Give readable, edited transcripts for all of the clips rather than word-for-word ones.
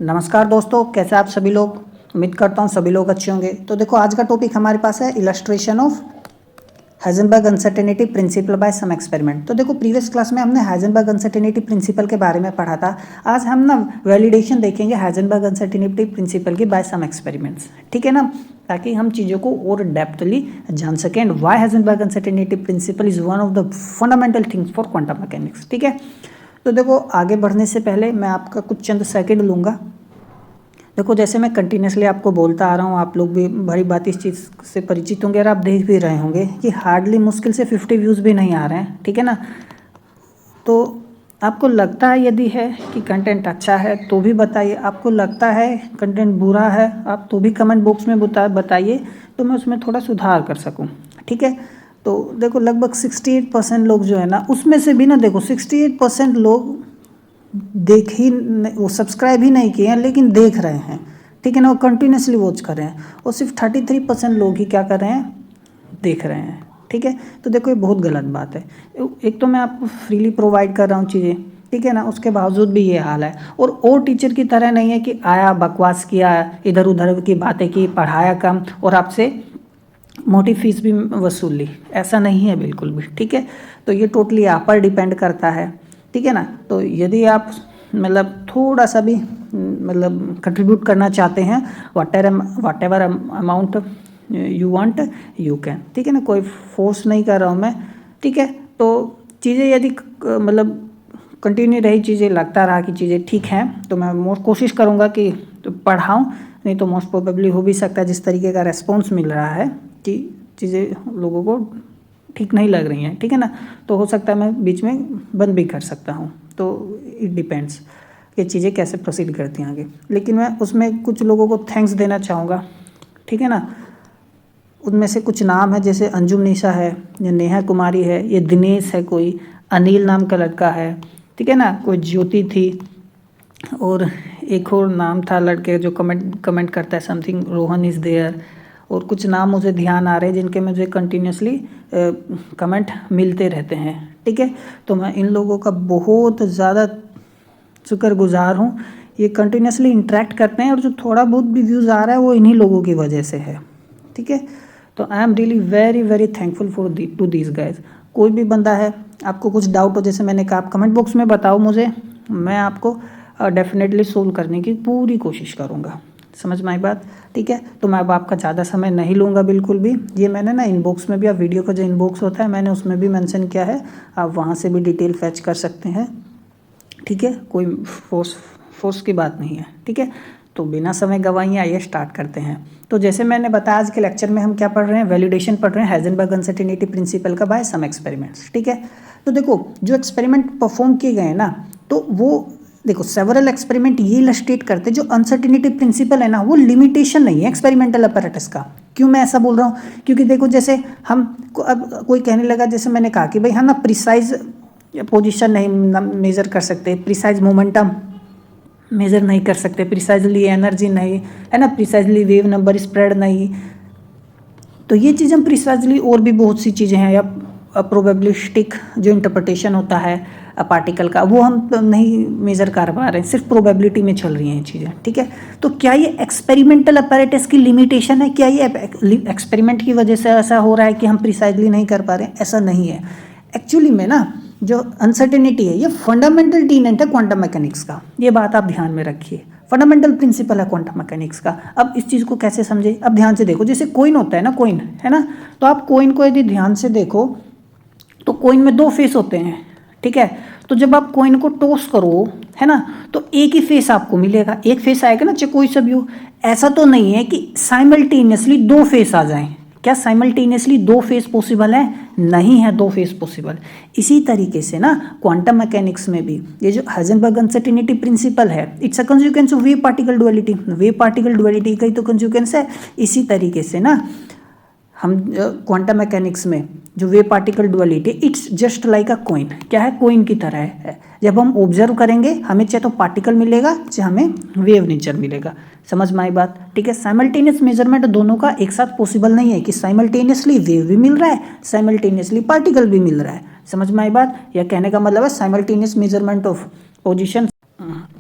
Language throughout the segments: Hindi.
नमस्कार दोस्तों, कैसे आप सभी लोग। उम्मीद करता हूँ सभी लोग अच्छे होंगे। तो देखो, आज का टॉपिक हमारे पास है illustration of Heisenberg uncertainty principle by some experiment. तो देखो, प्रीवियस क्लास में हमने हाइजेनबर्ग अनसर्टेनिटी प्रिंसिपल के बारे में पढ़ा था। आज हम ना वैलिडेशन देखेंगे हाइजेनबर्ग अनसर्टेनिटी प्रिंसिपल की बाय सम एक्सपेरिमेंट्स, ठीक है ना, ताकि हम चीज़ों को और डेप्थली जान सकें। And why Heisenberg uncertainty principle is one of the fundamental things for quantum mechanics, ठीक है। तो देखो, आगे बढ़ने से पहले मैं आपका कुछ चंद सेकंड लूँगा। देखो, जैसे मैं कंटिन्यूसली आपको बोलता आ रहा हूँ, आप लोग भी भरी बात इस चीज़ से परिचित होंगे और आप देख भी रहे होंगे कि हार्डली मुश्किल से 50 व्यूज़ भी नहीं आ रहे हैं, ठीक है ना। तो आपको लगता है यदि है कि कंटेंट अच्छा है तो भी बताइए, आपको लगता है कंटेंट बुरा है आप तो भी कमेंट बॉक्स में बताइए, तो मैं उसमें थोड़ा सुधार कर सकूँ, ठीक है। तो देखो, लगभग 68% लोग जो है ना, उसमें से भी ना देखो 68% लोग वो सब्सक्राइब ही नहीं किए हैं लेकिन देख रहे हैं, ठीक है ना, वो कंटिन्यूसली वॉच कर रहे हैं। और सिर्फ 33% लोग ही क्या कर रहे हैं, देख रहे हैं, ठीक है। तो देखो, ये बहुत गलत बात है। एक तो मैं आपको फ्रीली प्रोवाइड कर रहा हूँ चीज़ें, ठीक है ना, उसके बावजूद भी ये हाल है। और टीचर की तरह नहीं है कि आया बकवास किया, इधर उधर की बातें की, पढ़ाया कम और आपसे मोटी फीस भी वसूल ली, ऐसा नहीं है बिल्कुल भी, ठीक है। तो ये टोटली आप पर डिपेंड करता है, ठीक है ना। तो यदि आप मतलब थोड़ा सा भी मतलब कंट्रीब्यूट करना चाहते हैं, whatever amount you want you can, ठीक है ना, कोई फोर्स नहीं कर रहा हूँ मैं, ठीक है। तो चीज़ें यदि मतलब कंटिन्यू रही, चीज़ें लगता रहा कि चीज़ें ठीक हैं, तो मैं कोशिश करूँगा कि तो पढ़ाऊँ, नहीं तो मोस्ट प्रोबेबली हो भी सकता है जिस तरीके का रेस्पॉन्स मिल रहा है कि चीज़ें लोगों को ठीक नहीं लग रही हैं, ठीक है ना, तो हो सकता है मैं बीच में बंद भी कर सकता हूँ। तो इट डिपेंड्स कि चीज़ें कैसे प्रोसीड करती हैं आगे। लेकिन मैं उसमें कुछ लोगों को थैंक्स देना चाहूँगा, ठीक है ना। उनमें से कुछ नाम है, जैसे अंजुम निशा है, या नेहा कुमारी है, ये दिनेश है, कोई अनिल नाम का लड़का है, ठीक है ना, कोई ज्योति थी, और एक और नाम था लड़के जो कमेंट करता है समथिंग, रोहन इज़ देयर। और कुछ नाम मुझे ध्यान आ रहे हैं जिनके मुझे कंटिन्यूसली कमेंट मिलते रहते हैं, ठीक है। तो मैं इन लोगों का बहुत ज़्यादा शुक्रगुजार हूँ। ये कंटिन्यूसली इंटरेक्ट करते हैं और जो थोड़ा बहुत भी व्यूज़ आ रहा है वो इन्हीं लोगों की वजह से है, ठीक है। तो I am really very very thankful for to these guys. कोई भी बंदा है, आपको कुछ डाउट हो, जैसे मैंने कहा, आप कमेंट बॉक्स में बताओ मुझे, मैं आपको डेफिनेटली सोल्व करने की पूरी कोशिश करूँगा। समझ में आई बात, ठीक है। तो मैं अब आपका ज़्यादा समय नहीं लूँगा बिल्कुल भी। ये मैंने ना इनबॉक्स में भी, आप वीडियो का जो इनबॉक्स होता है मैंने उसमें भी मेंशन किया है, आप वहाँ से भी डिटेल फैच कर सकते हैं, ठीक है। कोई फोर्स की बात नहीं है, ठीक है। तो बिना समय गवाइए आइए स्टार्ट करते हैं। तो जैसे मैंने बताया, आज के लेक्चर में हम क्या पढ़ रहे हैं, वैलिडेशन पढ़ रहे हैं हाइजेनबर्ग अनसर्टेनिटी प्रिंसिपल का बाय सम एक्सपेरिमेंट्स, ठीक है। तो देखो, जो एक्सपेरिमेंट परफॉर्म किए गए ना, तो वो देखो सेवरल एक्सपेरिमेंट ये इलस्ट्रेट करते हैं, जो अनसर्टेनिटी प्रिंसिपल है ना, वो लिमिटेशन नहीं है एक्सपेरिमेंटल अपैरेटस का। क्यों मैं ऐसा बोल रहा हूँ, क्योंकि देखो, जैसे हम अब कोई कहने लगा, जैसे मैंने कहा कि भाई हम ना प्रिसाइज पोजीशन नहीं मेज़र कर सकते, प्रिसाइज मोमेंटम मेज़र नहीं कर सकते, प्रिसाइजली एनर्जी नहीं, है ना, प्रिसाइजली वेव नंबर स्प्रेड नहीं। तो ये चीज़ हम प्रिसाइजली, और भी बहुत सी चीज़ें हैं, या प्रोबेबिलिस्टिक जो इंटरप्रिटेशन होता है पार्टिकल का, वो हम नहीं मेज़र कर पा रहे हैं, सिर्फ प्रोबेबिलिटी में चल रही हैं ये चीज़ें, ठीक है। तो क्या ये एक्सपेरिमेंटल अपैरेटस की लिमिटेशन है? क्या ये एक्सपेरिमेंट की वजह से ऐसा हो रहा है कि हम प्रिसाइजली नहीं कर पा रहे हैं? ऐसा नहीं है। एक्चुअली में ना, जो अनसर्टेनिटी है, ये फंडामेंटल टीनेट है क्वांटम मैकेनिक्स का। ये बात आप ध्यान में रखिए, फंडामेंटल प्रिंसिपल है क्वांटम मैकेनिक्स का। अब इस चीज़ को कैसे समझे, अब ध्यान से देखो, जैसे कोइन होता है ना, कोइन है ना, तो आप कोइन को यदि ध्यान से देखो तो कोइन में दो फेस होते हैं, ठीक है। तो जब आप कोइन को टॉस करो, है ना, तो एक ही फेस आपको मिलेगा, एक फेस आएगा ना, चाहे कोई सा भी हो। ऐसा तो नहीं है कि साइमल्टेनियसली दो फेस आ जाएं। क्या साइमल्टेनियसली दो फेस पॉसिबल है? नहीं है दो फेस पॉसिबल। इसी तरीके से ना क्वांटम मैकेनिक्स में भी ये जो हाइजेनबर्ग अनसर्टेनिटी प्रिंसिपल है, it's a consequence of wave particle duality. Wave particle duality का ही तो कंसिक्वेंस है। इसी तरीके से ना हम क्वांटम मैकेनिक्स में जो wave particle duality, it's just like a coin. क्या है? कॉइन की तरह है। जब हम ऑब्जर्व करेंगे, हमें चाहे तो पार्टिकल मिलेगा, चाहे हमें वेव नेचर मिलेगा। समझ में आई बात, ठीक है। साइमल्टेनियस मेजरमेंट दोनों का एक साथ पॉसिबल नहीं है कि साइमल्टेनियसली वेव भी मिल रहा है, साइमल्टेनियसली पार्टिकल भी मिल रहा है। समझ में आई बात, यह कहने का मतलब है simultaneous measurement of position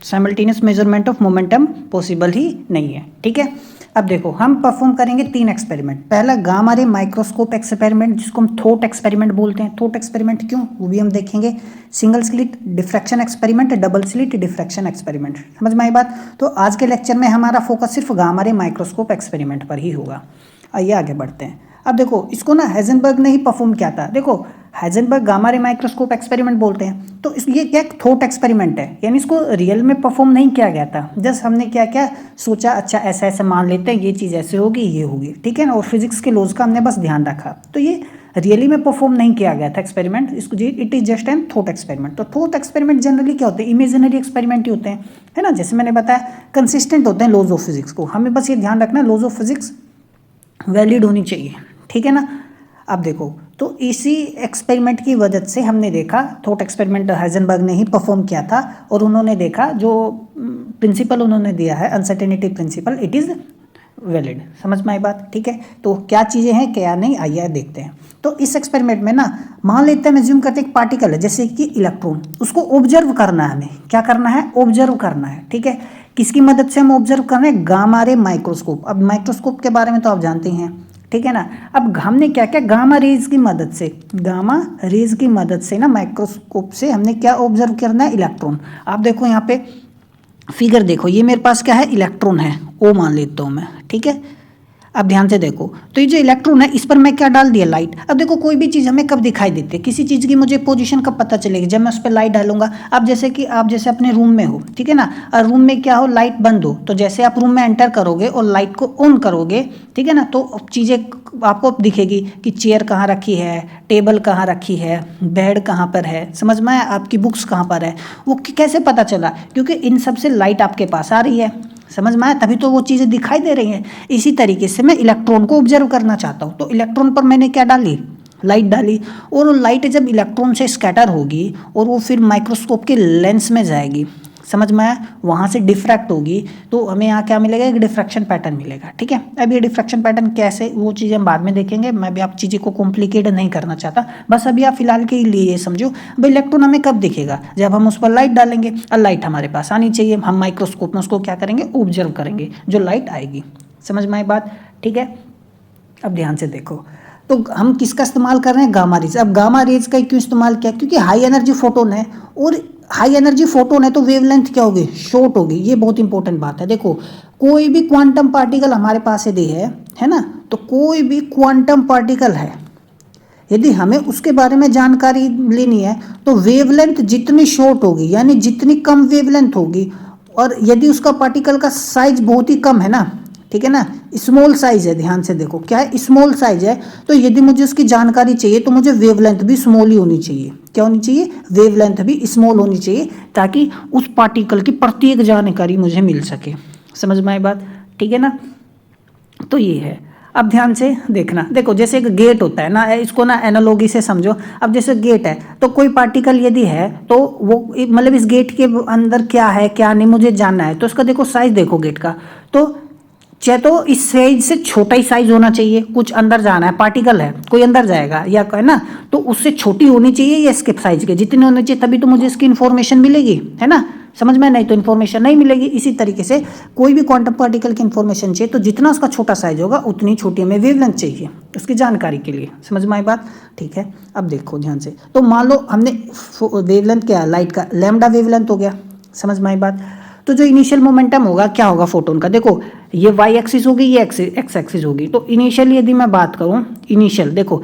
simultaneous measurement of momentum possible ही नहीं है। ठीक है, अब देखो हम परफॉर्म करेंगे 3 एक्सपेरिमेंट। पहला गामा रे माइक्रोस्कोप एक्सपेरिमेंट, जिसको हम थॉट एक्सपेरिमेंट बोलते हैं। थॉट एक्सपेरिमेंट क्यों, वो भी हम देखेंगे। Single slit diffraction experiment, double slit diffraction experiment. समझ में आई बात। तो आज के लेक्चर में हमारा फोकस सिर्फ गामा रे माइक्रोस्कोप एक्सपेरिमेंट पर ही होगा। आइए आगे बढ़ते हैं। अब देखो इसको ना हाइजेनबर्ग ने ही परफॉर्म किया था। देखो Heisenberg gamma ray microscope experiment बोलते हैं, तो ये क्या एक थॉट एक्सपेरिमेंट है, यानी इसको रियल में परफॉर्म नहीं किया गया था। जस्ट हमने क्या क्या सोचा, अच्छा ऐसा ऐसा मान लेते हैं, ये चीज़ ऐसे होगी, ये होगी, ठीक है ना, और फिजिक्स के लॉज का हमने बस ध्यान रखा। तो ये रियली में परफॉर्म नहीं किया गया था एक्सपेरिमेंट, इसको it is just an thought experiment. तो थॉट एक्सपेरिमेंट जनरली क्या होते हैं, इमेजिनरी एक्सपेरिमेंट ही होते हैं, है ना। जैसे मैंने बताया कंसिस्टेंट होते हैं लॉज ऑफ फिजिक्स को, हमें बस ये ध्यान रखना लॉज ऑफ फिजिक्स वैलिड होनी चाहिए, ठीक है ना। अब देखो तो इसी एक्सपेरिमेंट की वजह से हमने देखा, थॉट एक्सपेरिमेंट हाइजेनबर्ग ने ही परफॉर्म किया था, और उन्होंने देखा जो प्रिंसिपल उन्होंने दिया है uncertainty principle, it is valid. समझ में आई बात, ठीक है। तो क्या चीज़ें हैं क्या नहीं, आइए देखते हैं। तो इस एक्सपेरिमेंट में ना मान लेते हैं, मैं ज्यूम करते एक पार्टिकल है जैसे कि इलेक्ट्रॉन, उसको ऑब्जर्व करना है हमें। क्या करना है, ऑब्जर्व करना है, ठीक है। किसकी मदद से हम ऑब्जर्व कर रहे हैं, गामा रे माइक्रोस्कोप। अब माइक्रोस्कोप के बारे में तो आप जानते हैं, ठीक है ना। अब हमने क्या क्या गामा रेज की मदद से, गामा रेज की मदद से ना माइक्रोस्कोप से हमने क्या ऑब्जर्व करना है, इलेक्ट्रॉन। आप देखो यहाँ पे फिगर देखो, ये मेरे पास क्या है, इलेक्ट्रॉन है, ओ मान लेता हूँ मैं, ठीक है। अब ध्यान से देखो, तो ये जो इलेक्ट्रॉन है इस पर मैं क्या डाल दिया, लाइट। अब देखो कोई भी चीज़ हमें कब दिखाई देती है, किसी चीज़ की मुझे पोजीशन कब पता चलेगी, जब मैं उस पर लाइट डालूंगा। अब जैसे कि आप जैसे अपने रूम में हो, ठीक है ना, और रूम में क्या हो, लाइट बंद हो, तो जैसे आप रूम में एंटर करोगे और लाइट को ऑन करोगे, ठीक है ना, तो चीज़ें आपको दिखेगी कि चेयर कहाँ रखी है, टेबल कहाँ रखी है, बेड कहाँ पर है, समझ में आया, आपकी बुक्स कहाँ पर है। वो कैसे पता चला, क्योंकि इन सब से लाइट आपके पास आ रही है, समझ में आया, तभी तो वो चीज़ें दिखाई दे रही हैं। इसी तरीके से मैं इलेक्ट्रॉन को ऑब्जर्व करना चाहता हूँ, तो इलेक्ट्रॉन पर मैंने क्या डाली, लाइट डाली, और लाइट जब इलेक्ट्रॉन से स्कैटर होगी और वो फिर माइक्रोस्कोप के लेंस में जाएगी, समझ में आया, वहाँ से डिफ्रैक्ट होगी, तो हमें यहाँ क्या मिलेगा, एक डिफ्रैक्शन पैटर्न मिलेगा, ठीक है। अब ये डिफ्रैक्शन पैटर्न कैसे, वो चीज़ें हम बाद में देखेंगे, मैं भी आप चीज़ें को कॉम्प्लिकेट नहीं करना चाहता, बस अभी आप फिलहाल के लिए ये समझो, भाई इलेक्ट्रॉन हमें कब दिखेगा, जब हम उस पर लाइट डालेंगे, और लाइट हमारे पास आनी चाहिए, हम माइक्रोस्कोप में उसको क्या करेंगे, ऑब्जर्व करेंगे, जो लाइट आएगी। समझ में आई बात, ठीक है। अब ध्यान से देखो, तो हम किसका इस्तेमाल कर रहे हैं, गामा रेज। अब गामा रेज का क्यों इस्तेमाल किया, क्योंकि हाई एनर्जी फोटोन है, और हाई एनर्जी फोटोन है तो वेवलेंथ क्या होगी, शॉर्ट होगी। ये बहुत इंपॉर्टेंट बात है। देखो कोई भी क्वांटम पार्टिकल हमारे पास यदि है ना, तो कोई भी क्वांटम पार्टिकल है, यदि हमें उसके बारे में जानकारी लेनी है तो वेवलेंथ जितनी शॉर्ट होगी, यानी जितनी कम वेवलेंथ होगी, और यदि उसका पार्टिकल का साइज बहुत ही कम है ना, ठीक है ना, स्मॉल साइज है, ध्यान से देखो क्या है, स्मॉल साइज है, तो यदि मुझे उसकी जानकारी चाहिए तो मुझे वेवलेंथ भी स्मॉल ही होनी चाहिए। क्या होनी चाहिए, वेवलेंथ भी स्मॉल होनी चाहिए, ताकि उस पार्टिकल की प्रत्येक जानकारी मुझे मिल सके। समझ में आई बात, ठीक है ना। तो ये है, अब ध्यान से देखना। देखो जैसे एक गेट होता है ना, इसको ना एनालॉजी से समझो। अब जैसे गेट है तो कोई पार्टिकल यदि है तो वो मतलब इस गेट के अंदर क्या है क्या नहीं मुझे जानना है, तो उसका देखो साइज देखो गेट का, तो चाहे तो इस साइज से छोटा ही साइज होना चाहिए, कुछ अंदर जाना है, पार्टिकल है कोई अंदर जाएगा या है ना, तो उससे छोटी होनी चाहिए या इसके साइज के जितने होने चाहिए, तभी तो मुझे इसकी इन्फॉर्मेशन मिलेगी, है ना। समझ में, नहीं तो इन्फॉर्मेशन नहीं मिलेगी। इसी तरीके से कोई भी क्वांटम पार्टिकल की इन्फॉर्मेशन चाहिए तो जितना उसका छोटा साइज होगा उतनी छोटी हमें वेवलेंथ चाहिए उसकी जानकारी के लिए। समझ में आई बात, ठीक है। अब देखो ध्यान से, तो मान लो हमने वेवलेंथ क्या है, लाइट का लैम्डा वेवलेंथ हो गया। समझ में आई बात। तो जो इनिशियल मोमेंटम होगा क्या होगा फोटोन का, देखो ये वाई एक्सिस होगी, ये एक्स एक्सिस होगी। तो इनिशियल यदि मैं बात करूं, इनिशियल देखो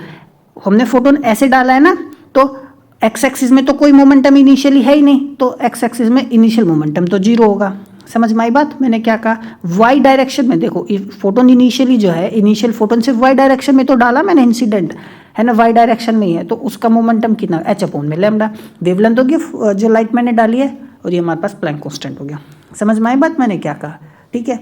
हमने फोटोन ऐसे डाला है ना, तो एक्स एक्सिस में तो कोई मोमेंटम इनिशियली है ही नहीं, तो एक्स एक्सिस में इनिशियल मोमेंटम तो जीरो होगा। समझ में आई बात, मैंने क्या कहा, वाई डायरेक्शन में देखो फोटोन इनिशियली जो है, इनिशियल फोटोन सिर्फ वाई डायरेक्शन में तो डाला मैंने, इंसिडेंट है ना वाई डायरेक्शन में ही है, तो उसका मोमेंटम कितना, एच अपॉन में लैम्डा। वेवलेंथ होगी जो लाइट मैंने डाली है, और ये हमारे पास प्लैंक कांस्टेंट हो गया। समझ में आई बात मैंने क्या कहा, ठीक है।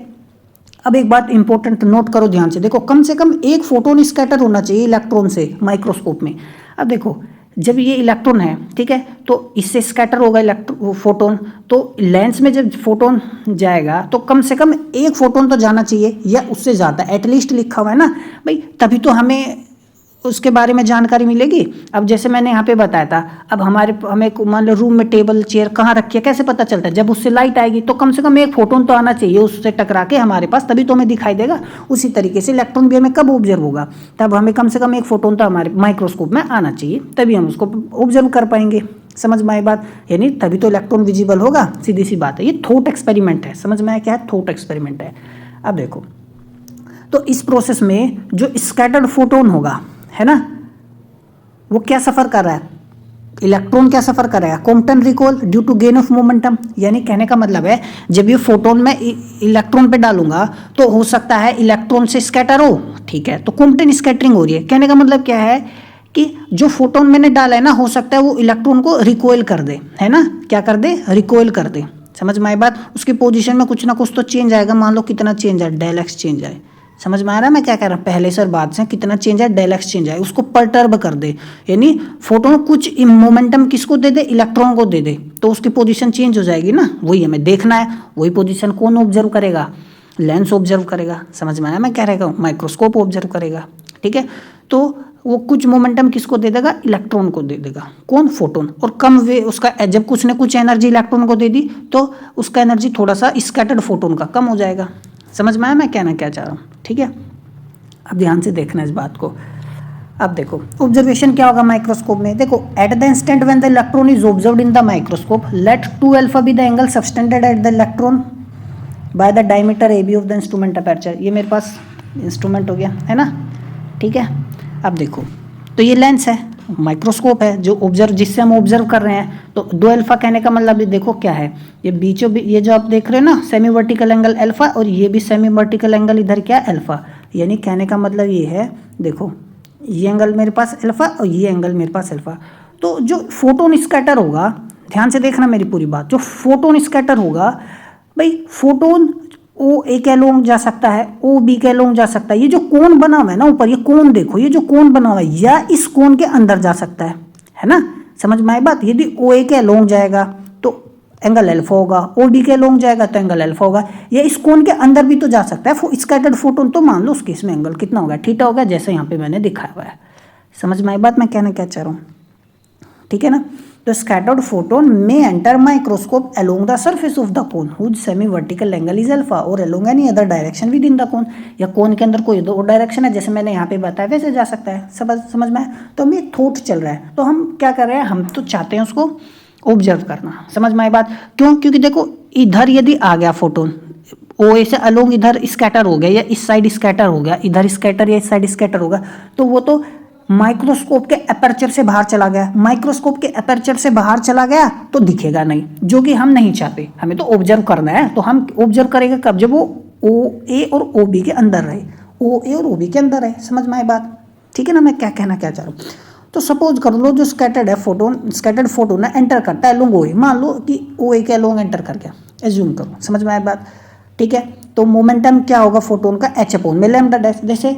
अब एक बात इंपॉर्टेंट नोट करो ध्यान से, देखो कम से कम एक फोटोन स्कैटर होना चाहिए इलेक्ट्रॉन से माइक्रोस्कोप में। अब देखो जब ये इलेक्ट्रॉन है, ठीक है, तो इससे स्कैटर होगा फोटोन, तो लेंस में जब फोटोन जाएगा तो कम से कम एक फोटोन तो जाना चाहिए या उससे ज़्यादा, एटलीस्ट लिखा हुआ है ना भाई, तभी तो हमें उसके बारे में जानकारी मिलेगी। अब जैसे मैंने यहाँ पे बताया था, अब हमें मान लो रूम में टेबल चेयर कहाँ रखी है, कैसे पता चलता है? जब उससे लाइट आएगी तो कम से कम एक फोटोन तो आना चाहिए उससे टकरा के हमारे पास, तभी तो हमें दिखाई देगा। उसी तरीके से इलेक्ट्रॉन भी हमें कब ऑब्जर्व होगा? तब हमें कम से कम एक फोटोन तो हमारे माइक्रोस्कोप में आना चाहिए, तभी हम उसको ऑब्जर्व कर पाएंगे। समझ में आई बात? यानी तभी तो इलेक्ट्रॉन विजिबल होगा, सीधी सी बात है। ये थॉट एक्सपेरिमेंट है, समझ में आया क्या है? थॉट एक्सपेरिमेंट है। अब देखो, तो इस प्रोसेस में जो स्कैटर्ड फोटोन होगा, है ना, वो क्या सफर कर रहा है? इलेक्ट्रॉन क्या सफर कर रहा है? Compton recoil due to gain of momentum. यानी कहने का मतलब है, जब ये फोटोन मैं इलेक्ट्रॉन पे डालूंगा तो हो सकता है इलेक्ट्रॉन से स्कैटर हो, ठीक है, तो कॉम्पटन स्कैटरिंग हो रही है। कहने का मतलब क्या है कि जो फोटोन मैंने डाला है ना, हो सकता है वो इलेक्ट्रॉन को रिकॉइल कर दे, है ना, क्या कर दे? रिकॉइल कर दे। समझ में आई बात? उसकी पोजीशन में कुछ ना कुछ तो चेंज आएगा। मान लो कितना चेंज आए, डेल एक्स चेंज आए। समझ में आ रहा है मैं क्या कह रहा हूँ? पहले से और बाद से कितना चेंज है? डेल एक्स चेंज आए, उसको परटर्ब कर दे। यानी फोटोन कुछ मोमेंटम किसको दे दे? इलेक्ट्रॉन को दे दे, तो उसकी पोजीशन चेंज हो जाएगी ना। वही हमें देखना है। वही पोजीशन कौन ऑब्जर्व करेगा? लेंस ऑब्जर्व करेगा। समझ में आया मैं क्या रहेगा? माइक्रोस्कोप ऑब्जर्व करेगा, ठीक है। तो वो कुछ मोमेंटम किसको दे देगा? इलेक्ट्रॉन को दे देगा। कौन? फोटोन। और कम वे उसका, जब कुछ ना कुछ एनर्जी इलेक्ट्रॉन को दे दी तो उसका एनर्जी थोड़ा सा स्कैटर्ड फोटोन का कम हो जाएगा। समझ में आया मैं कहना क्या चाह रहा हूँ? ठीक है, अब ध्यान से देखना इस बात को। अब देखो ऑब्जर्वेशन क्या होगा माइक्रोस्कोप में। देखो, at the instant when the electron is observed in the microscope, let 2 alpha be the angle subtended at the electron by the diameter A B of the instrument aperture. ये मेरे पास इंस्ट्रूमेंट हो गया, है ना, ठीक है। अब देखो, तो ये लेंस है, माइक्रोस्कोप है जो ऑब्जर्व, जिससे हम ऑब्जर्व कर रहे हैं। तो 2 अल्फा कहने का मतलब ये देखो क्या है, ये बीचों ये जो आप देख रहे हो ना, सेमी वर्टिकल एंगल अल्फा, और ये भी सेमी वर्टिकल एंगल इधर क्या है? अल्फा। यानी कहने का मतलब ये है, देखो ये एंगल मेरे पास अल्फा और ये एंगल मेरे पास अल्फा। तो जो फोटोन स्कैटर होगा, ध्यान से देखना मेरी पूरी बात, जो फोटोन स्कैटर होगा भाई, फोटोन ओ ए के अलोंग जा सकता है, ओ बी के अलोंग जा सकता है। ये जो कोन बना हुआ है ना ऊपर, ये कोन देखो, ये जो कोन बना हुआ है, या इस कोन के अंदर जा सकता है ना। समझ में आई बात? यदि ओ ए के अलोंग जाएगा तो एंगल अल्फा होगा, ओ बी के अलोंग जाएगा तो एंगल अल्फा होगा, या इस कोन के अंदर भी तो जा सकता है स्कैटर्ड फोटोन। तो मान लो उस केस में एंगल कितना होगा? थीटा होगा, जैसे यहाँ पे मैंने दिखाया हुआ है। समझ में आई बात मैं कहना क्या चाह रहा हूँ? ठीक है ना। तो scattered photon may enter microscope along the surface of the cone whose semi-vertical angle is alpha or along any other direction within the cone। या कोन के अंदर कोई दो डायरेक्शन है, जैसे मैंने यहाँ पे बताया, वैसे जा सकता है। समझ में आया? तो हमें थॉट चल रहा है, तो हम क्या कर रहे हैं? हम तो चाहते हैं उसको ऑब्जर्व करना। समझ में आई बात? क्यों? क्योंकि देखो इधर यदि आ गया फोटोन, ओ ए से अलोंग इधर स्कैटर हो गया, या इस साइड स्कैटर हो गया, इधर स्कैटर या इस साइड स्कैटर होगा, तो वो तो माइक्रोस्कोप के अपर्चर से बाहर चला गया। माइक्रोस्कोप के अपर्चर से बाहर चला गया तो दिखेगा नहीं, जो कि हम नहीं चाहते। हमें तो ऑब्जर्व करना है, तो हम ऑब्जर्व करेंगे कब? जब वो ओ ए और ओ बी के अंदर रहे, ओ ए और ओ बी के अंदर रहे। समझ में आई बात? ठीक है ना, मैं क्या कहना क्या चाह रहा हूँ। तो सपोज कर लो जो स्कैटर्ड है फोटोन, स्कैटर्ड फोटोन है, एंटर करता है अलोंग ओ ए। मान लो कि ओ ए के अलोंग एंटर कर गया, एज्यूम करो। समझ में आई बात? ठीक है, तो मोमेंटम क्या होगा फोटोन का? एच अपॉन में लैम्डा डैश। जैसे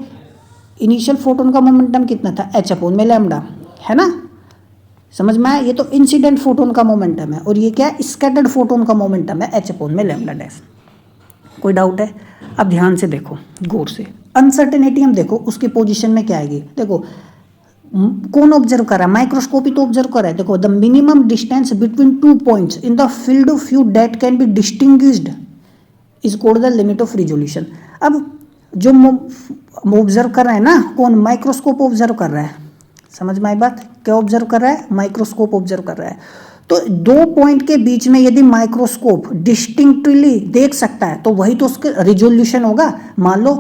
इनिशियल फोटोन का मोमेंटम कितना था? एच अपॉन में लैम्डा, है ना। समझ में आया? ये तो इंसिडेंट फोटोन का मोमेंटम है, और ये क्या है? स्कैटर्ड फोटोन का मोमेंटम है, एच अपॉन में लैम्डा डैश। कोई डाउट है? अब ध्यान से देखो, गौर से। अनसर्टेनिटी हम देखो उसकी पोजीशन में क्या आएगी। देखो कौन ऑब्जर्व कर रहा है? माइक्रोस्कोप ही तो ऑब्जर्व कर रहा है। देखो, the minimum distance between 2 points in the field of view that can be distinguished is called the limit of resolution. अब जो ऑब्जर्व कर रहा है ना, कौन? माइक्रोस्कोप ऑब्जर्व कर रहा है। समझ में आई बात? क्या ऑब्जर्व कर रहा है? माइक्रोस्कोप ऑब्जर्व कर रहा है। तो 2 पॉइंट के बीच में यदि माइक्रोस्कोप डिस्टिंक्टली देख सकता है तो वही तो उसका रिजोल्यूशन होगा। मान लो,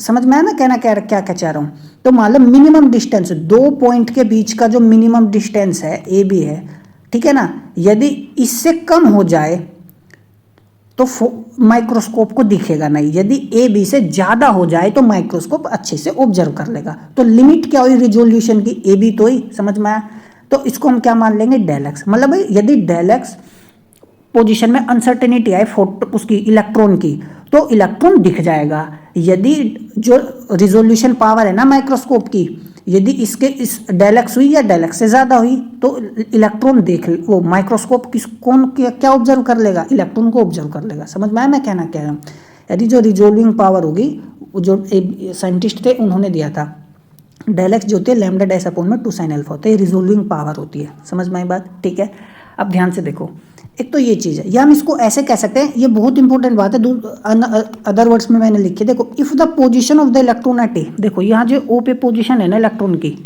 समझ में आया ना कहना क्या क्या चाह रहा हूँ। तो मान लो मिनिमम डिस्टेंस, 2 पॉइंट के बीच का जो मिनिमम डिस्टेंस है ए बी है, ठीक है ना, यदि इससे कम हो जाए तो माइक्रोस्कोप को दिखेगा नहीं। यदि ए बी से ज्यादा हो जाए तो माइक्रोस्कोप अच्छे से ऑब्जर्व कर लेगा। तो लिमिट क्या हुई रिजोल्यूशन की? ए बी तो ही। समझ में आया? तो इसको हम क्या मान लेंगे? Del x. मतलब भाई यदि डेल एक्स पोजीशन में अनसर्टेनिटी आए फोटो उसकी इलेक्ट्रॉन की, तो इलेक्ट्रॉन दिख जाएगा। यदि जो रिजोल्यूशन पावर है ना माइक्रोस्कोप की, यदि इसके इस डेल एक्स हुई या डेल एक्स से ज़्यादा हुई तो इलेक्ट्रॉन देख वो माइक्रोस्कोप किस कौन क्या ऑब्जर्व कर लेगा? इलेक्ट्रॉन को ऑब्जर्व कर लेगा। समझ में आया मैं कहना कह रहा हूँ? यदि जो रिजोल्विंग पावर होगी, जो साइंटिस्ट थे उन्होंने दिया था डेल एक्स जो होती है लैम्डा डैश अपॉन में 2 sin अल्फा होता है, ये रिजोल्विंग पावर होती है। समझ में आई बात? ठीक है, अब ध्यान से देखो, एक तो ये चीज़ है, या हम इसको ऐसे कह सकते हैं, ये बहुत इंपॉर्टेंट बात है, अदर वर्ड्स में मैंने लिखी, देखो if the position of the electron at A, देखो यहाँ जो ओ पे पोजीशन है ना इलेक्ट्रॉन की,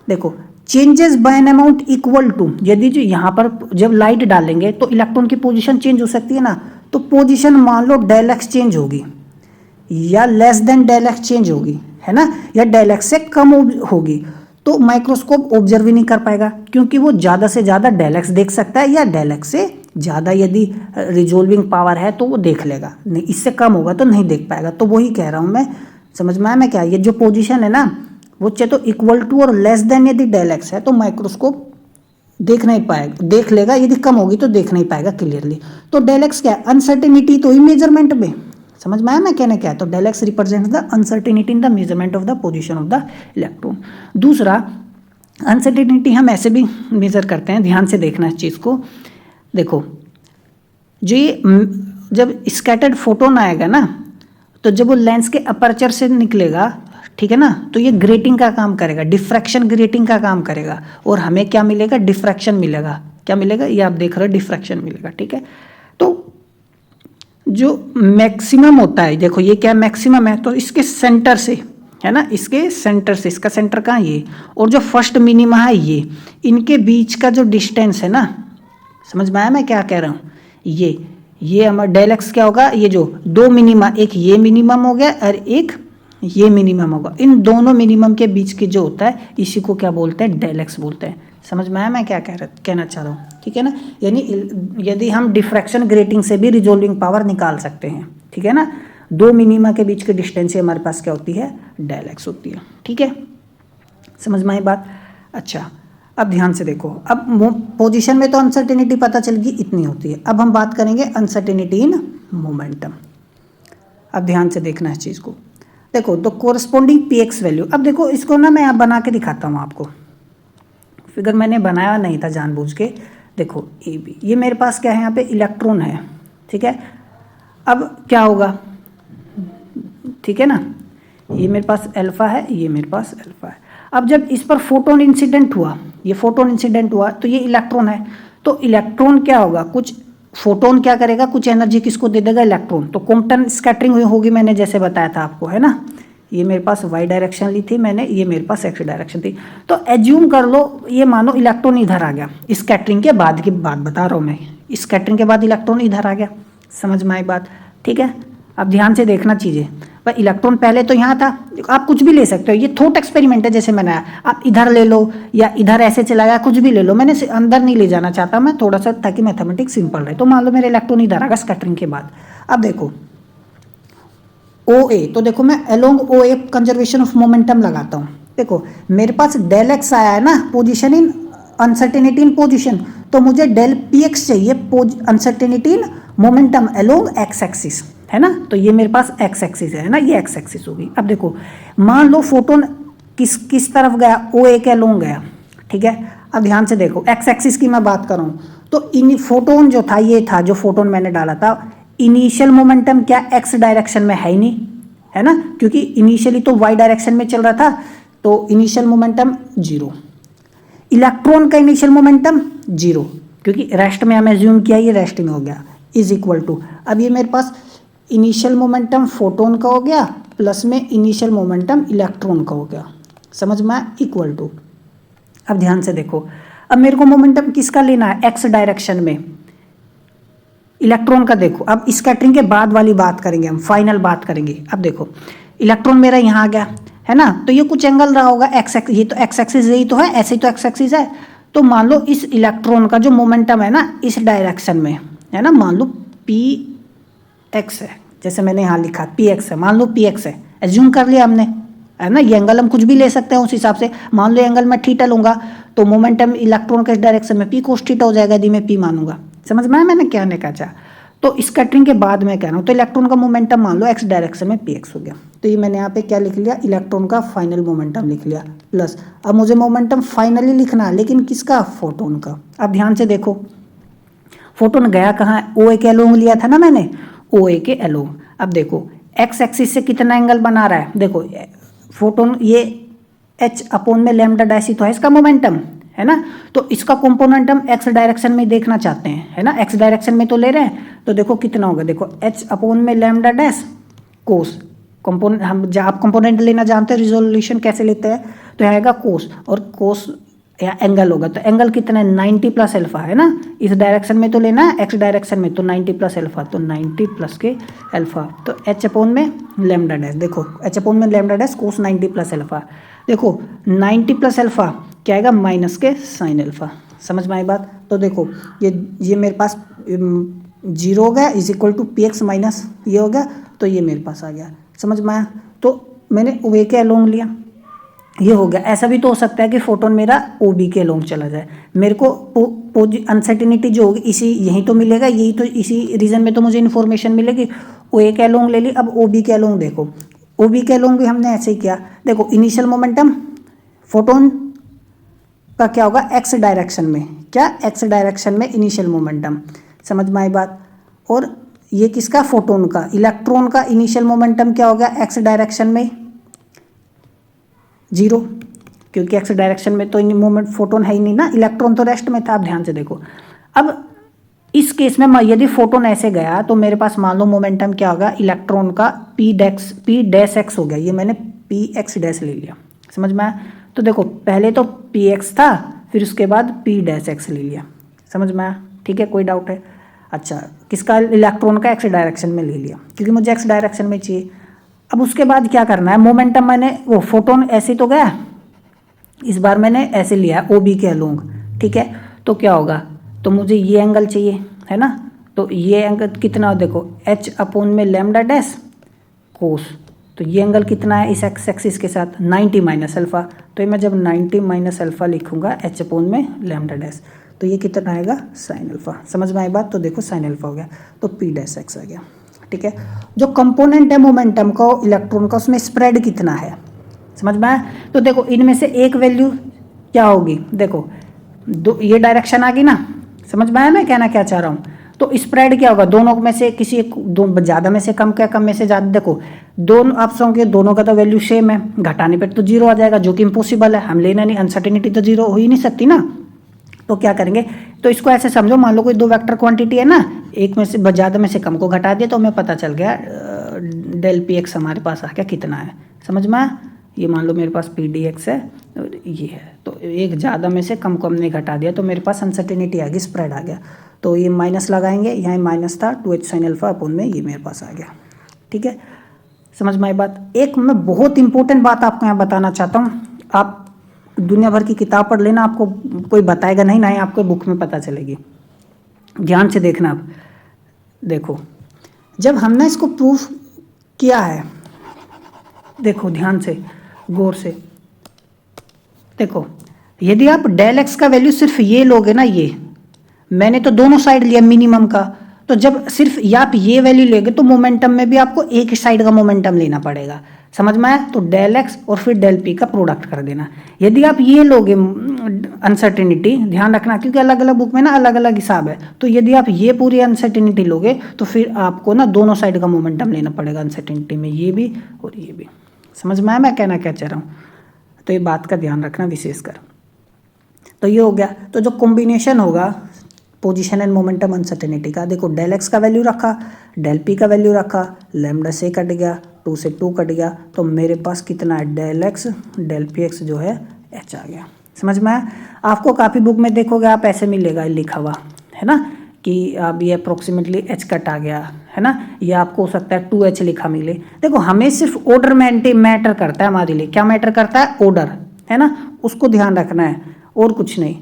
देखो changes by an amount equal to, यदि जो यहाँ पर जब लाइट डालेंगे तो इलेक्ट्रॉन की पोजीशन चेंज हो सकती है ना, तो पोजीशन मान लो डेल एक्स चेंज होगी या less than del x change होगी, है ना, या डेल एक्स से कम होगी, तो माइक्रोस्कोप ऑब्जर्व ही नहीं कर पाएगा, क्योंकि वो ज़्यादा से ज़्यादा डेल एक्स देख सकता है, या डेल एक्स से ज़्यादा यदि रिजोल्विंग पावर है तो वो देख लेगा, नहीं इससे कम होगा तो नहीं देख पाएगा। तो वही कह रहा हूँ मैं, समझ में आया मैं क्या, ये जो पोजीशन है ना वो चाहे तो इक्वल टू और लेस देन यदि डेल एक्स है तो माइक्रोस्कोप देख नहीं पाएगा, देख लेगा, यदि कम होगी तो देख नहीं पाएगा क्लियरली। तो डेल एक्स क्या है, अनसर्टेनिटी तो ही मेजरमेंट में, समझ में आया मैं कहने क्या है, तो del x represent the uncertainty in the measurement of the position of the electron. दूसरा, अनसर्टेनिटी हम ऐसे भी मेजर करते हैं, ध्यान से देखना इस चीज़ को, देखो जो ये जब स्कैटर्ड फोटोन आएगा ना, तो जब वो लेंस के अपर्चर से निकलेगा, ठीक है ना, तो ये ग्रेटिंग का काम करेगा, डिफ्रैक्शन ग्रेटिंग का काम करेगा, और हमें क्या मिलेगा, डिफ्रैक्शन मिलेगा। क्या मिलेगा, ये आप देख रहे हो, डिफ्रैक्शन मिलेगा। ठीक है, तो जो मैक्सिमम होता है, देखो ये क्या मैक्सिमम है, तो इसके सेंटर से, है ना, इसके सेंटर से, इसका सेंटर कहाँ ये, और जो फर्स्ट मिनिमा है ये, इनके बीच का जो डिस्टेंस है ना, समझ में आया मैं क्या कह रहा हूँ, ये हमारा डेल एक्स क्या होगा, ये जो दो मिनिमा, एक ये मिनिमम हो गया और एक ये मिनिमम होगा, इन दोनों मिनिमम के बीच के जो होता है इसी को क्या बोलते हैं, डेल एक्स बोलते हैं। समझ में आया मैं क्या कहना चाह रहा हूँ, ठीक है ना, यानी यदि हम डिफ्रैक्शन ग्रेटिंग से भी रिजोल्विंग पावर निकाल सकते हैं, ठीक है ना, दो मिनिमा के बीच के डिस्टेंस से हमारे पास क्या होती है, डेल एक्स होती है। ठीक है, समझ में आई बात। अच्छा, अब ध्यान से देखो, अब पोजीशन में तो अनसर्टेनिटी पता चल गई, इतनी होती है। अब हम बात करेंगे अनसर्टेनिटी इन मोमेंटम। अब ध्यान से देखना इस चीज़ को, देखो the corresponding P x value. अब देखो इसको ना मैं बना के दिखाता हूँ आपको, फिगर मैंने बनाया नहीं था जानबूझ के। देखो ए बी, ये मेरे पास क्या है, यहाँ पे इलेक्ट्रॉन है, ठीक है। अब क्या होगा, ठीक है ना, ये मेरे पास अल्फा है, ये मेरे पास अल्फा है। अब जब इस पर फोटोन इंसिडेंट हुआ, ये फोटोन इंसिडेंट हुआ, तो ये इलेक्ट्रॉन है, तो इलेक्ट्रॉन क्या होगा, कुछ फोटोन क्या करेगा, कुछ एनर्जी किसको दे देगा, इलेक्ट्रॉन। तो कॉम्पटन स्कैटरिंग होगी, मैंने जैसे बताया था आपको, है ना, ये मेरे पास वाई डायरेक्शन ली थी मैंने, ये मेरे पास एक्स डायरेक्शन थी। तो एज्यूम कर लो, ये मानो इलेक्ट्रॉन इधर आ गया, स्कैटरिंग के बाद की बात बता रहा हूँ मैं, स्कैटरिंग के बाद इलेक्ट्रॉन इधर आ गया। समझ में आई बात, ठीक है। अब ध्यान से देखना चीज़ें, पर इलेक्ट्रॉन पहले तो यहाँ था, आप कुछ भी ले सकते हो, ये थॉट एक्सपेरिमेंट है, जैसे मैंने आप इधर ले लो या इधर ऐसे चला गया, कुछ भी ले लो, मैंने अंदर नहीं ले जाना चाहता मैं थोड़ा सा, ताकि मैथमेटिक्स सिंपल रहे। तो मान लो मेरे इलेक्ट्रॉन इधर आ गया स्कैटरिंग के बाद। अब देखो ओ ए, तो देखो मैं along O A conservation of momentum लगाता हूँ। देखो मेरे पास डेल एक्स आया है ना, position in uncertainty in position, तो मुझे डेल पी एक्स चाहिए, uncertainty in momentum along x axis, है ना। तो ये मेरे पास एक्स एक्सिस है ना, ये एक्स एक्सिस होगी। अब देखो मान लो फोटोन किस तरफ गया, ओ ए के अलोंग गया, ठीक है। अब ध्यान से देखो, एक्स एक्सिस की मैं बात करूँ तो इन फोटोन जो था, ये था जो फोटोन मैंने डाला था, इनिशियल मोमेंटम क्या एक्स डायरेक्शन में है ही नहीं, है ना, क्योंकि इनिशियली तो वाई डायरेक्शन में चल रहा था, तो इनिशियल मोमेंटम जीरो। इलेक्ट्रॉन का इनिशियल मोमेंटम जीरो, क्योंकि रेस्ट में हमें ज्यूम किया, ये रेस्ट में हो गया, इज इक्वल टू, अब ये मेरे पास इनिशियल मोमेंटम फोटोन का हो गया प्लस में इनिशियल मोमेंटम इलेक्ट्रॉन का हो गया, समझ में, इक्वल टू। अब ध्यान से देखो, अब मेरे को मोमेंटम किसका लेना है, एक्स डायरेक्शन में, इलेक्ट्रॉन का। देखो अब स्कैटरिंग के बाद वाली बात करेंगे हम, फाइनल बात करेंगे। अब देखो इलेक्ट्रॉन मेरा यहाँ आ गया, है ना, तो ये कुछ एंगल रहा होगा एक्स, ये तो एक्स एक्सिस यही तो है, ऐसे ही तो एक्स एक्सिस है। तो मान लो इस इलेक्ट्रॉन का जो मोमेंटम है ना इस डायरेक्शन में, है ना, मान लो पी एक्स है, जैसे मैंने यहाँ लिखा पी एक्स है, मान लो पी एक्स है, एज्यूम कर लिया हमने, है ना। ये एंगल हम कुछ भी ले सकते हैं उस हिसाब से, मान लो एंगल मैं थीटा लूंगा तो मोमेंटम इलेक्ट्रॉन के डायरेक्शन में पी कोस थीटा हो जाएगा यदि मैं पी मानूंगा। समझ में आया मैंने कहने का चाहा। तो स्कैटरिंग के बाद मैं कह रहा हूँ, तो इलेक्ट्रॉन का मोमेंटम मान लो एक्स डायरेक्शन में पी एक्स हो गया, तो ये मैंने यहाँ पे क्या लिख लिया, इलेक्ट्रॉन का फाइनल मोमेंटम लिख लिया, प्लस अब मुझे मोमेंटम फाइनली लिखना है, लेकिन किसका, फोटोन का। अब ध्यान से देखो, फोटोन गया कहाँ है, ओ ए के अलोंग लिया था ना मैंने, ओ ए के अलोंग। अब देखो एक्स एक्सिस से कितना एंगल बना रहा है, देखो फोटोन ये एच अपॉन में लैम्डा डैश ही तो है इसका मोमेंटम, है ना। तो इसका कंपोनेंट हम एक्स डायरेक्शन में देखना चाहते हैं, है ना, एक्स डायरेक्शन में तो ले रहे हैं। तो देखो कितना होगा, देखो एच अपॉन में लैम्डा डैश कोस, कंपोनेंट हम आप कंपोनेंट लेना जानते हैं, रिजोल्यूशन कैसे लेते हैं, तो आएगा कोस, और कोस या एंगल होगा, तो एंगल कितना है 90 प्लस अल्फा, है ना। इस डायरेक्शन में तो लेना है एक्स डायरेक्शन में, तो 90 प्लस अल्फा, तो 90 प्लस के अल्फा, तो एच अपॉन में लैम्डा डैश, देखो एच अपॉन में लैम्डा डैश कोस 90 प्लस अल्फा, देखो 90 प्लस अल्फा क्या आएगा माइनस के साइन अल्फा। समझ में आई बात। तो देखो ये मेरे पास 0 हो गया is equal to p x minus ये हो गया, तो ये मेरे पास आ गया। समझ में आया। तो मैंने वे के अलोंग लिया, ये हो गया। ऐसा भी तो हो सकता है कि फोटोन मेरा ओ बी के अलोंग चला जाए, मेरे को अनसर्टिनिटी जो होगी इसी यही तो मिलेगा, यही तो इसी रीजन में तो मुझे इन्फॉर्मेशन मिलेगी। ओ ए के अलोंग ले ली, अब ओ बी के अलोंग देखो, ओ बी के अलोंग भी हमने ऐसे ही किया। देखो इनिशियल मोमेंटम फोटोन का क्या होगा एक्स डायरेक्शन में, क्या एक्स डायरेक्शन में इनिशियल मोमेंटम। समझ में आई बात। और ये किसका, फोटोन का, इलेक्ट्रॉन का इनिशियल मोमेंटम क्या होगा एक्स डायरेक्शन में 0, क्योंकि एक्स डायरेक्शन में तो मोमेंट फोटोन है ही नहीं ना, इलेक्ट्रॉन तो रेस्ट में था। आप ध्यान से देखो, अब इस केस में यदि फोटोन ऐसे गया तो मेरे पास मान लो मोमेंटम क्या होगा इलेक्ट्रॉन का पी डैश एक्स हो गया, ये मैंने पी एक्स डैश ले लिया। समझ में आया। तो देखो पहले तो पी एक्स था, फिर उसके बाद पी डैश एक्स ले लिया। समझ में आया, ठीक है, कोई डाउट है। अच्छा, किसका, इलेक्ट्रॉन का एक्स डायरेक्शन में ले लिया, क्योंकि मुझे एक्स डायरेक्शन में चाहिए। अब उसके बाद क्या करना है, मोमेंटम मैंने वो फोटोन ऐसे तो गया, इस बार मैंने ऐसे लिया ओ बी के अलोंग, ठीक है। तो क्या होगा, तो मुझे ये एंगल चाहिए, है ना। तो ये एंगल कितना, देखो एच अपॉन में लैम्डा डैश कोस, तो ये एंगल कितना है इस एक्स एक्सिस के साथ 90 माइनस अल्फा। तो मैं जब 90 माइनस अल्फा लिखूंगा एच अपॉन में लैम्डा डैश, तो ये कितना आएगा साइन अल्फा। समझ में आई बात। तो देखो साइन अल्फा हो गया, तो पी डैश एक्स आ गया, ठीक है। जो कंपोनेंट है मोमेंटम का इलेक्ट्रॉन का, उसमें स्प्रेड कितना है, समझ में आया। तो देखो इनमें से एक वैल्यू क्या होगी, देखो ये डायरेक्शन आ गई ना। समझ में आया मैं कहना क्या चाह रहा हूँ। तो स्प्रेड क्या होगा, दोनों में से किसी एक, ज़्यादा में से कम, क्या कम में से ज़्यादा। देखो दोनों ऑप्शन के दोनों का तो वैल्यू सेम है, घटाने पर तो 0 आ जाएगा, जो कि इम्पॉसिबल है, हम लेना नहीं, अनसर्टेनिटी तो 0 हो ही नहीं सकती ना। तो क्या करेंगे, तो इसको ऐसे समझो, मान लो कोई 2 वेक्टर क्वांटिटी है ना, एक में से ज़्यादा में से कम को घटा दिया, तो हमें पता चल गया डेल पी एक्स हमारे पास आ गया कितना है। समझ में आया। ये मान लो मेरे पास पी डी एक्स है, ये है, तो एक ज़्यादा में से कम को हमने घटा दिया, तो मेरे पास अनसर्टेनिटी आ गई, स्प्रेड आ गया। तो ये माइनस लगाएंगे, यहाँ माइनस था 2h साइन अल्फा अपॉन में ये मेरे पास आ गया, ठीक है। समझ में आई बात। एक मैं बहुत इंपॉर्टेंट बात आपको यहाँ बताना चाहता हूँ, आप दुनिया भर की किताब पढ़ लेना, आपको कोई बताएगा नहीं, ना ही आपको बुक में पता चलेगी। ध्यान से देखना आप, देखो जब हमने इसको प्रूफ किया है, देखो ध्यान से गौर से देखो, यदि आप डेल एक्स का वैल्यू सिर्फ ये लोगे ना, ये मैंने तो दोनों साइड लिया मिनिमम का, तो जब सिर्फ आप ये वैल्यू लेंगे तो मोमेंटम में भी आपको एक ही साइड का मोमेंटम लेना पड़ेगा। समझ में आया। तो डेल एक्स और फिर डेल पी का प्रोडक्ट कर देना। यदि आप ये लोगे अनसर्टेनिटी, ध्यान रखना क्योंकि अलग अलग बुक में ना अलग अलग हिसाब है, तो यदि आप ये पूरी अनसर्टेनिटी लोगे तो फिर आपको ना दोनों साइड का मोमेंटम लेना पड़ेगा अनसर्टेनिटी में, ये भी और ये भी। समझ में आया मैं कहना क्या चाह रहा हूँ। तो ये बात का ध्यान रखना विशेषकर। तो ये हो गया। तो जो कॉम्बिनेशन होगा पोजीशन एंड मोमेंटम अनसर्टेनिटी का, देखो डेल एक्स का वैल्यू रखा, डेल पी का वैल्यू रखा, लैम्डा से कट गया, 2 से 2 कट गया, तो मेरे पास कितना है del x del p x जो है एच आ गया। समझ में आया। आपको काफ़ी बुक में देखोगे आप ऐसे मिलेगा लिखा हुआ, है ना, कि अब ये अप्रोक्सीमेटली एच कट आ गया, है ना, ये आपको हो सकता है 2h लिखा मिले। देखो हमें सिर्फ ऑर्डर मैटर करता है हमारे लिए, क्या मैटर करता है, ऑर्डर, है ना, उसको ध्यान रखना है और कुछ नहीं।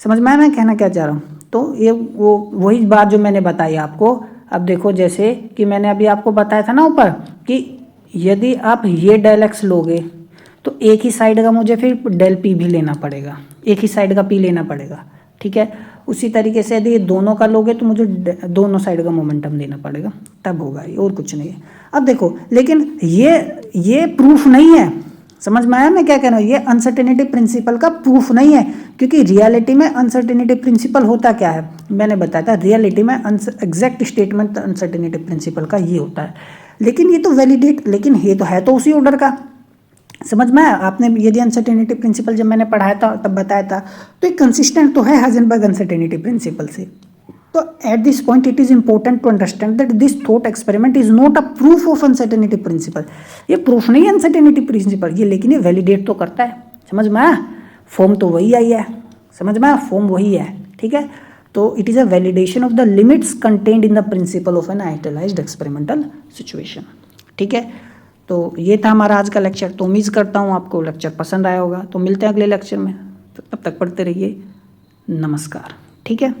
समझ में आया मैं कहना क्या चाह रहा हूँ। तो ये वही बात जो मैंने बताई आपको। अब देखो जैसे कि मैंने अभी आपको बताया था ना ऊपर कि यदि आप ये डेल एक्स लोगे तो एक ही साइड का मुझे फिर डेल पी भी लेना पड़ेगा, एक ही साइड का पी लेना पड़ेगा, ठीक है। उसी तरीके से यदि ये दोनों का लोगे तो मुझे दोनों साइड का मोमेंटम देना पड़ेगा, तब होगा ये, और कुछ नहीं है। अब देखो लेकिन ये प्रूफ नहीं है। समझ में आया मैं क्या कह रहा हूँ। ये अनसर्टेनिटी प्रिंसिपल का प्रूफ नहीं है, क्योंकि रियलिटी में अनसर्टेनिटी प्रिंसिपल होता क्या है मैंने बताया था। रियलिटी में एग्जैक्ट स्टेटमेंट अनसर्टेनिटी प्रिंसिपल का ये होता है। लेकिन ये तो वैलिडेट, लेकिन ये तो है तो उसी ऑर्डर का, समझ में आया? आपने यदि अनसर्टेनिटी प्रिंसिपल जब मैंने पढ़ाया था तब बताया था, तो एक कंसिस्टेंट तो है हाइजेनबर्ग अनसर्टेनिटी प्रिंसिपल से। तो at this point it is important to understand that this thought experiment is not a proof of uncertainty principle. ये प्रूफ नहीं है अनसर्टेनिटी प्रिंसिपल, ये लेकिन ये वैलिडेट तो करता है। समझ में आया? फॉर्म तो वही आई है, समझ में आया? फॉर्म वही है, ठीक है। तो it is a validation of the limits contained in the principle of an idealised experimental situation, ठीक है। तो ये था हमारा आज का लेक्चर। तो उम्मीद करता हूँ आपको लेक्चर पसंद आया होगा। तो मिलते हैं अगले लेक्चर में, तो तब तक पढ़ते रहिए। नमस्कार, ठीक है।